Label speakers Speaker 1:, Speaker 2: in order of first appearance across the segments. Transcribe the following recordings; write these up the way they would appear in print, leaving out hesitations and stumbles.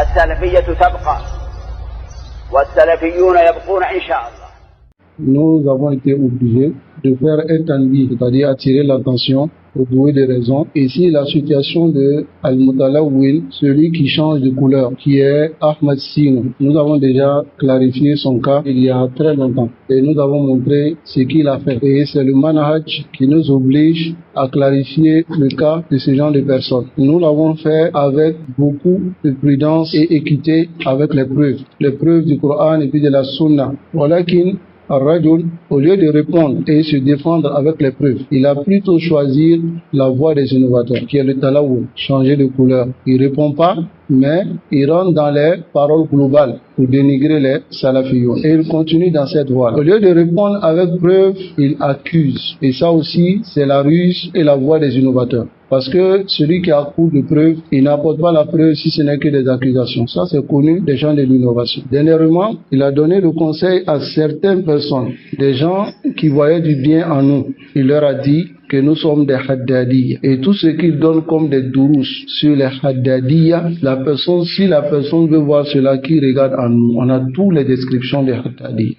Speaker 1: السلفية تبقى والسلفيون يبقون إن شاء الله.
Speaker 2: Nous avons été obligés de faire un tanbih, c'est-à-dire attirer l'attention au doué de raison. Ici, la situation de Al-Mutalawwil, celui qui change de couleur, qui est Ahmad Sino. Nous avons déjà clarifié son cas il y a très longtemps et nous avons montré ce qu'il a fait. Et c'est le manhaj qui nous oblige à clarifier le cas de ce genre de personnes. Nous l'avons fait avec beaucoup de prudence et équité avec les preuves du Coran et puis de la Sunna. Al-Rajul, au lieu de répondre et se défendre avec les preuves, il a plutôt choisi la voie des innovateurs, qui est le talawun, changer de couleur. Il répond pas, mais il rentre dans les paroles globales pour dénigrer les salafiyons. Et il continue dans cette voie. Au lieu de répondre avec preuve, il accuse. Et ça aussi, c'est la ruse et la voie des innovateurs. Parce que celui qui a cours de preuve, il n'apporte pas la preuve si ce n'est que des accusations. Ça, c'est connu des gens de l'innovation. Dernièrement, il a donné le conseil à certaines personnes, des gens qui voyaient du bien en nous. Il leur a dit que nous sommes des Haddadiyya. Et tout ce qu'il donne comme des dourous sur les Haddadiyya, si la personne veut voir cela, qui regarde en nous, on a toutes les descriptions des Haddadiyya.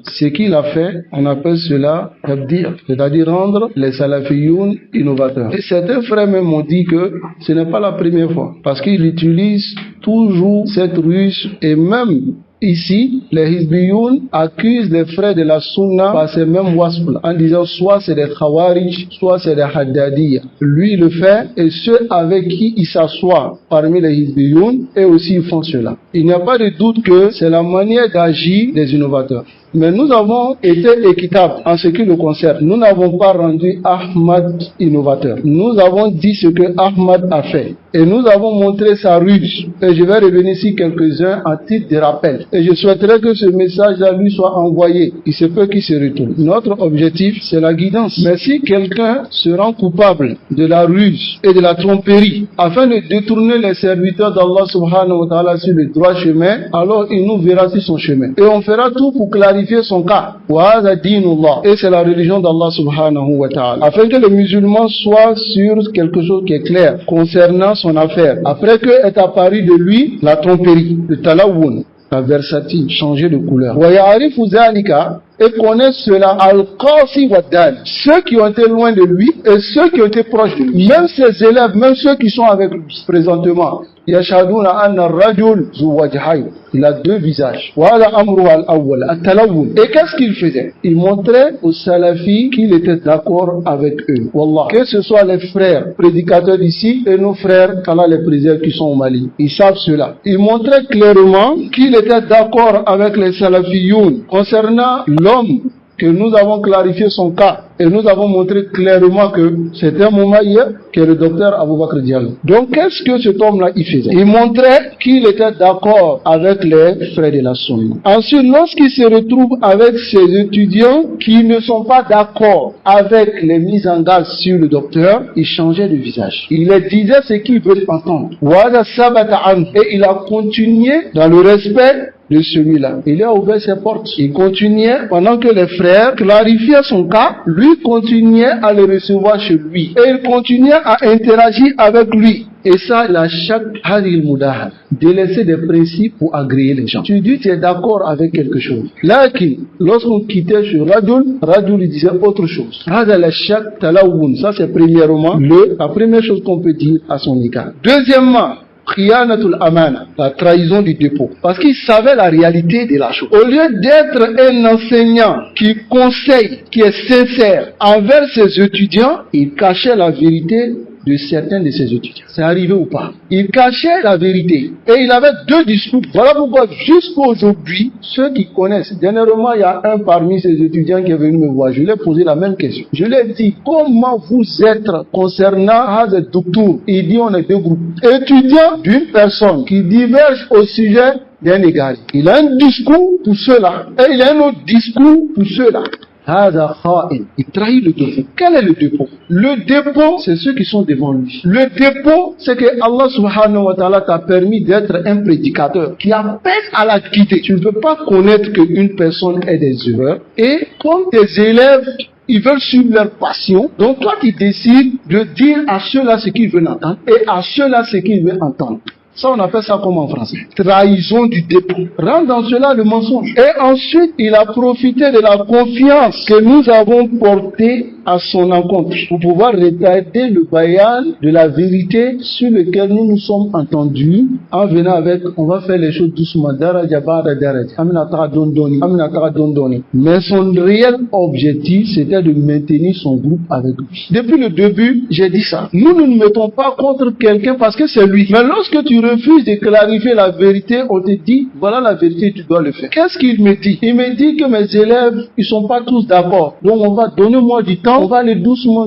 Speaker 2: Ce qu'il a fait, on appelle cela tabdi', c'est-à-dire rendre les salafiyoun innovateurs. Et certains frères même m'ont dit que ce n'est pas la première fois, parce qu'ils utilisent toujours cette ruse et même ici, les Hizbiyoun accusent les frères de la Sunna par ces mêmes wasfs en disant soit c'est des Khawarij, soit c'est des Haddadiyya. Lui le fait et ceux avec qui il s'assoit parmi les Hizbiyoun et aussi ils font cela. Il n'y a pas de doute que c'est la manière d'agir des innovateurs. Mais nous avons été équitables en ce qui le concerne. Nous n'avons pas rendu Ahmad innovateur. Nous avons dit ce que Ahmad a fait. Et nous avons montré sa ruse. Et je vais revenir ici quelques-uns à titre de rappel. Et je souhaiterais que ce message-là lui soit envoyé. Il se peut qu'il se retourne. Notre objectif, c'est la guidance. Mais si quelqu'un se rend coupable de la ruse et de la tromperie, afin de détourner les serviteurs d'Allah subhanahu wa ta'ala sur le droit chemin, alors il nous verra sur son chemin. Et on fera tout pour clarifier son cas. Et c'est la religion d'Allah subhanahu wa ta'ala. Afin que les musulmans soient sur quelque chose qui est clair concernant son affaire. Après que est apparu de lui la tromperie, le talawun, la versatile, changer de couleur. Et connaissent cela, al-Qasi wa Dan, ceux qui ont été loin de lui et ceux qui ont été proches de lui. Même ses élèves, même ceux qui sont avec lui présentement. Yashaduna anna rajul zu wajhayn. Il a deux visages. Wa ala amru al-awwal, at-talawun. Et qu'est-ce qu'il faisait? Il montrait aux salafis qu'il était d'accord avec eux. Wallah. Que ce soit les frères prédicateurs d'ici et nos frères qu'Allah les préserve qui sont au Mali. Ils savent cela. Il montrait clairement qu'il était d'accord avec les salafiyoun concernant l'homme que nous avons clarifié son cas et nous avons montré clairement que c'était un Moumaïa qui est le docteur Abou Bakr Diallo. Donc qu'est-ce que cet homme-là il faisait? Il montrait qu'il était d'accord avec les frères de la Sunna. Ensuite, lorsqu'il se retrouve avec ses étudiants qui ne sont pas d'accord avec les mises en garde sur le docteur, il changeait de visage. Il leur disait ce qu'ils veulent entendre. Et il a continué dans le respect de celui-là. Il a ouvert ses portes. Il continuait, pendant que les frères clarifiaient son cas, lui continuait à le recevoir chez lui. Et il continuait à interagir avec lui. Et ça, la chaque hadil mudaha, délaisser des principes pour agréer les gens. Tu dis, tu es d'accord avec quelque chose. Là, lorsqu'on quittait sur Radul, il disait autre chose. Hada la chaque talawun, ça c'est premièrement la première chose qu'on peut dire à son égard. Deuxièmement, khiyanatul amana, la trahison du dépôt. Parce qu'il savait la réalité de la chose. Au lieu d'être un enseignant qui conseille, qui est sincère envers ses étudiants, il cachait la vérité de certains de ses étudiants. C'est arrivé ou pas? Il cachait la vérité. Et il avait deux discours. Voilà pourquoi jusqu'à aujourd'hui, ceux qui connaissent, dernièrement, il y a un parmi ses étudiants qui est venu me voir. Je lui ai posé la même question. Je lui ai dit, comment vous êtes concernant Hazet Doutour? Il dit, on est deux groupes. Étudiants d'une personne qui divergent au sujet d'un égaré. Il a un discours pour ceux-là. Et il a un autre discours pour ceux-là. Il trahit le dépôt. Quel est le dépôt? Le dépôt, c'est ceux qui sont devant lui. Le dépôt, c'est que Allah subhanahu wa ta'ala t'a permis d'être un prédicateur qui appelle à la guider. Tu ne peux pas connaître qu'une personne ait des erreurs. Et comme tes élèves, ils veulent suivre leur passion, donc toi tu décides de dire à ceux-là ce qu'ils veulent entendre et à ceux-là ce qu'ils veulent entendre. Ça, on appelle ça comme en français. Trahison du dépôt. Rentre dans cela le mensonge. Et ensuite, il a profité de la confiance que nous avons portée à son encontre pour pouvoir retarder le bayan de la vérité sur lequel nous nous sommes entendus en venant avec, on va faire les choses doucement. Mais son réel objectif, c'était de maintenir son groupe avec lui. Depuis le début, j'ai dit ça. Nous ne nous mettons pas contre quelqu'un parce que c'est lui. Mais lorsque tu refuses de clarifier la vérité, on te dit, voilà la vérité, tu dois le faire. Qu'est-ce qu'il me dit? Il me dit que mes élèves, ils sont pas tous d'accord. Donc on va donner moi du temps, on va aller doucement,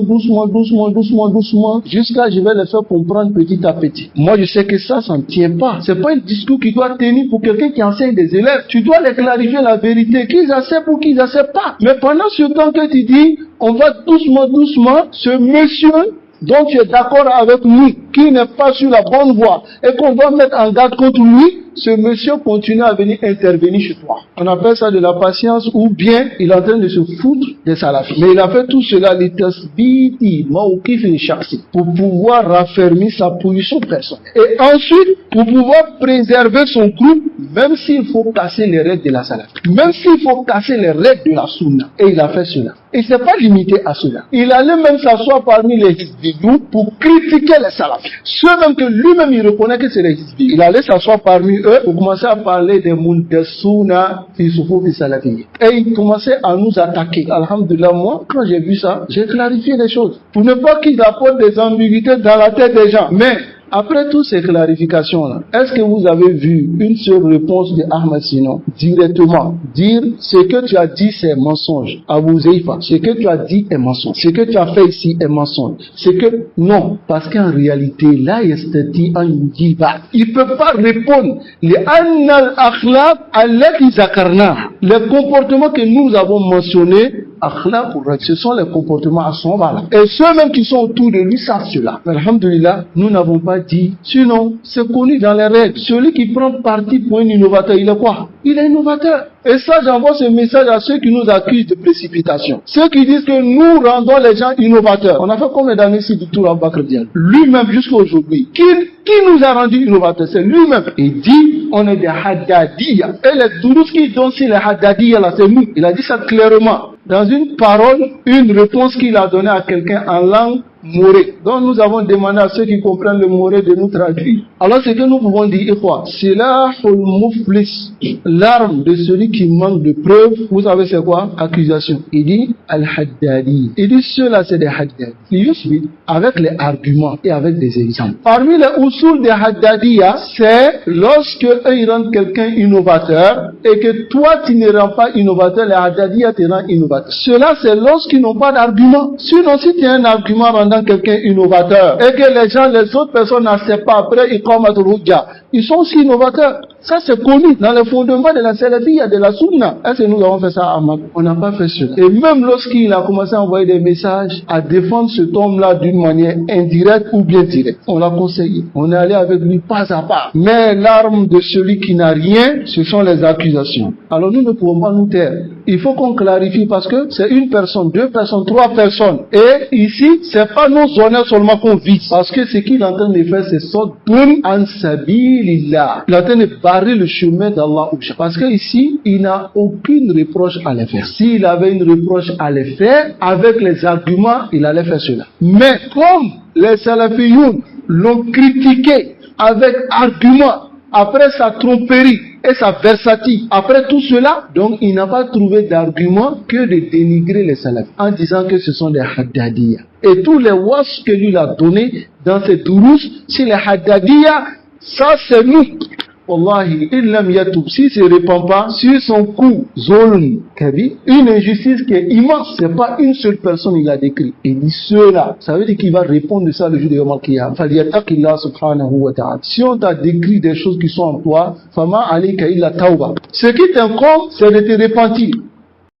Speaker 2: jusqu'à je vais les faire comprendre petit à petit. Moi, je sais que ça ne tient pas. C'est pas un discours qui doit tenir pour quelqu'un qui enseigne des élèves. Tu dois les clarifier la vérité, qu'ils acceptent ou qu'ils acceptent pas. Mais pendant ce temps que tu dis, on va doucement, ce monsieur dont tu es d'accord avec nous, qui n'est pas sur la bonne voie, et qu'on doit mettre en garde contre lui, ce monsieur continue à venir intervenir chez toi. On appelle ça de la patience, ou bien il est en train de se foutre des salafis. Mais il a fait tout cela, pour pouvoir raffermir sa position personnelle. Et ensuite, pour pouvoir préserver son groupe, même s'il faut casser les règles de la salafie, même s'il faut casser les règles de la sunna. Et il a fait cela. Il ne s'est pas limité à cela. Il allait même s'asseoir parmi les hizbiyous pour critiquer les salafis. Ceux même que lui-même il reconnaît que c'est les hizbiyous. Il allait s'asseoir parmi eux pour commencer à parler des Muntassouna, Fissoufou, Salafi. Et il commençait à nous attaquer. Alhamdulillah, moi, quand j'ai vu ça, j'ai clarifié les choses. Pour ne pas qu'ils apportent des ambiguïtés dans la tête des gens. Mais, après toutes ces clarifications-là, est-ce que vous avez vu une seule réponse de Ahmed Sinon directement dire ce que tu as dit c'est mensonge, Abu Zeifa, ce que tu as dit est mensonge, ce que tu as fait ici est mensonge, non, parce qu'en réalité là il peut pas répondre les comportements que nous avons mentionnés. Ce sont les comportements à son val. Et ceux-mêmes qui sont autour de lui savent cela. Alhamdulillah, nous n'avons pas dit. Sinon, c'est connu dans les règles. Celui qui prend parti pour un innovateur, il est quoi? Il est innovateur. Et ça, j'envoie ce message à ceux qui nous accusent de précipitation. Ceux qui disent que nous rendons les gens innovateurs. On a fait combien d'années ici du Tour Abakr Diallo? Lui-même jusqu'à aujourd'hui. Qui nous a rendu innovateurs? C'est lui-même. Il dit, on est des Haddadiyya. Et les dourous qui donnent sur les Haddadiyya là, c'est nous. Il a dit ça clairement. Dans une parole, une réponse qu'il a donnée à quelqu'un en langue morée. Donc nous avons demandé à ceux qui comprennent le moré de nous traduire. Alors ce que nous pouvons dire est quoi? Silahul muflis, l'arme de celui qui manque de preuves. Vous savez c'est quoi? Accusation. Il dit Al-Haddadi. Il dit ceux-là c'est des Haddadi. Avec les arguments et avec des exemples. Parmi les usul des Haddadiya, c'est lorsque eux ils rendent quelqu'un innovateur et que toi tu ne rends pas innovateur, les Haddadiya te rendent innovateur. Cela c'est lorsqu'ils n'ont pas d'argument. Sinon si tu as un argument rendant quelqu'un innovateur et que les autres personnes n'acceptent pas, après ils commencent à Rouja, ils sont aussi innovateurs. Ça c'est connu dans les fondements de la salafiyya, de la sunna. Est-ce que nous avons fait ça à Ahmad? On n'a pas fait cela. Et même lorsqu'il a commencé à envoyer des messages à défendre cet homme-là d'une manière indirecte ou bien directe, on l'a conseillé. On est allé avec lui pas à pas. Mais l'arme de celui qui n'a rien, ce sont les accusations. Alors nous ne pouvons pas nous taire. Il faut qu'on clarifie parce que c'est une personne, deux personnes, trois personnes. Et ici, c'est pas nos honneurs seulement qu'on vise. Parce que ce qu'il est en train de faire, c'est Soddun an sabilillah. Il est en train de barrer le chemin d'Allah. Parce que ici, il n'a aucune reproche à les faire. S'il avait une reproche à les faire, avec les arguments, il allait faire cela. Mais comme les salafiyoun l'ont critiqué avec arguments, après sa tromperie et sa versatilité, après tout cela, donc il n'a pas trouvé d'argument que de dénigrer les salafis en disant que ce sont des Haddadiyya. Et tous les wasfs que lui a donnés dans ses durous, c'est les Haddadiyya, ça c'est nous. Wallahi, illam yatoub, s'il se répand pas sur son coup, zulm kabi, une injustice qui est immense, c'est pas une seule personne il a décrit. Il dit ceux-là, ça veut dire qu'il va répondre de ça le jour de Yawm al-Qiyam. Falyattaqillah subhanahu wa ta'ala. Si on t'a décrit des choses qui sont en toi, fama alayka illa tawba. Ce qui t'incombe, c'est de te repentir.